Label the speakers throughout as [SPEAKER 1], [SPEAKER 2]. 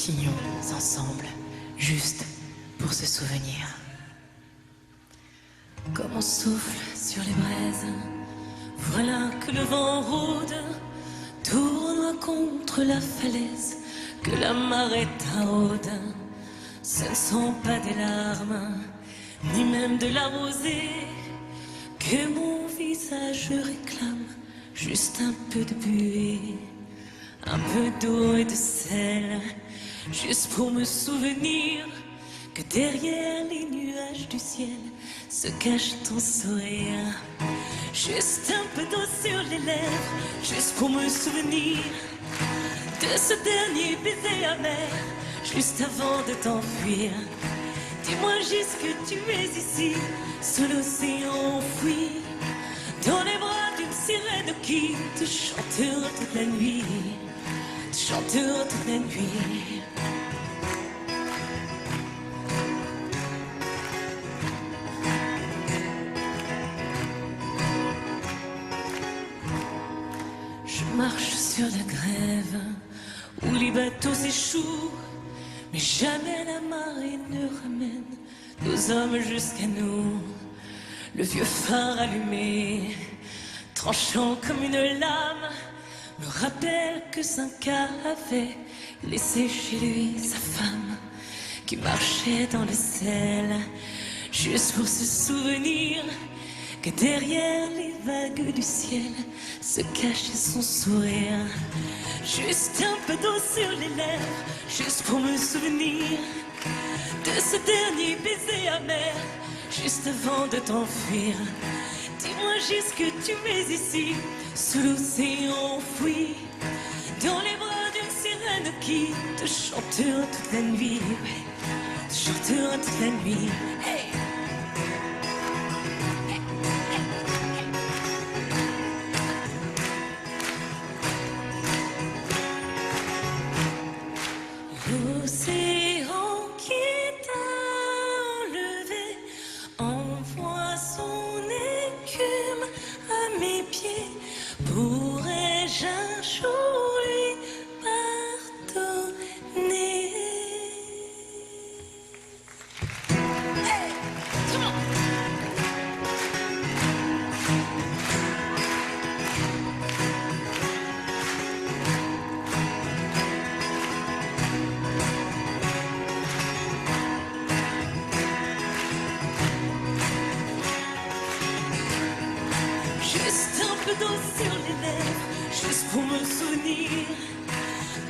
[SPEAKER 1] continuons ensemble, juste pour se souvenir. Comme on souffle sur les braises, voilà que le vent rôde, tourne contre la falaise, que la marée taraude. Ce ne sont pas des larmes, ni même de la rosée, que mon visage réclame, juste un peu de buée, un peu d'eau et de sel, juste pour me souvenir que derrière les nuages du ciel se cache ton sourire. Juste un peu d'eau sur les lèvres, juste pour me souvenir de ce dernier baiser amer, juste avant de t'enfuir. Dis-moi juste que tu es ici, sous l'océan enfoui, dans les bras d'une sirène qui te chantera toute la nuit, te chantera toute la nuit. Je marche sur la grève où les bateaux s'échouent, mais jamais la marée ne ramène nos hommes jusqu'à nous. Le vieux phare allumé, tranchant comme une lame, me rappelle que Zinka avait laissé chez lui sa femme, qui marchait dans le sel, juste pour se souvenir que derrière les vagues du ciel se cachait son sourire. Juste un peu d'eau sur les lèvres, juste pour me souvenir de ce dernier baiser amer, juste avant de t'enfuir. Dis-moi juste que tu es ici, sous l'océan enfoui, dans les bras d'une sirène qui te chantera toute la nuit, ouais, te chantera toute la nuit. Hey! L'océan qui t'a enlevé envoie son écume à mes pieds. Pourrais-je un jour lui pardonner? Hey, come on. Juste un peu d'eau sur les lèvres, juste pour me souvenir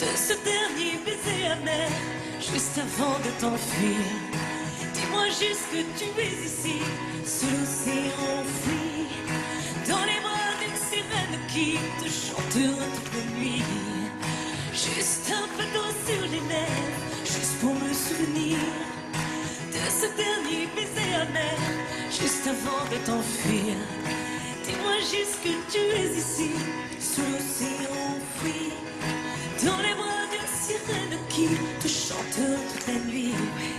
[SPEAKER 1] de ce dernier baiser amer, juste avant de t'enfuir. Dis-moi juste que tu es ici, sous l'océan enfoui, dans les bras d'une sirène qui te chantera toute la nuit. Juste un peu d'eau sur les lèvres, juste pour me souvenir de ce dernier baiser amer, juste avant de t'enfuir. Dis-moi juste que tu es ici, sous l'océan enfoui, dans les bras d'une sirène qui te chantera toute la nuit, ouais,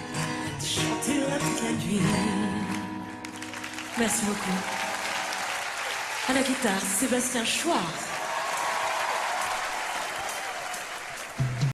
[SPEAKER 1] te chantera toute la nuit. Merci beaucoup. À la guitare, Sébastien Chouard.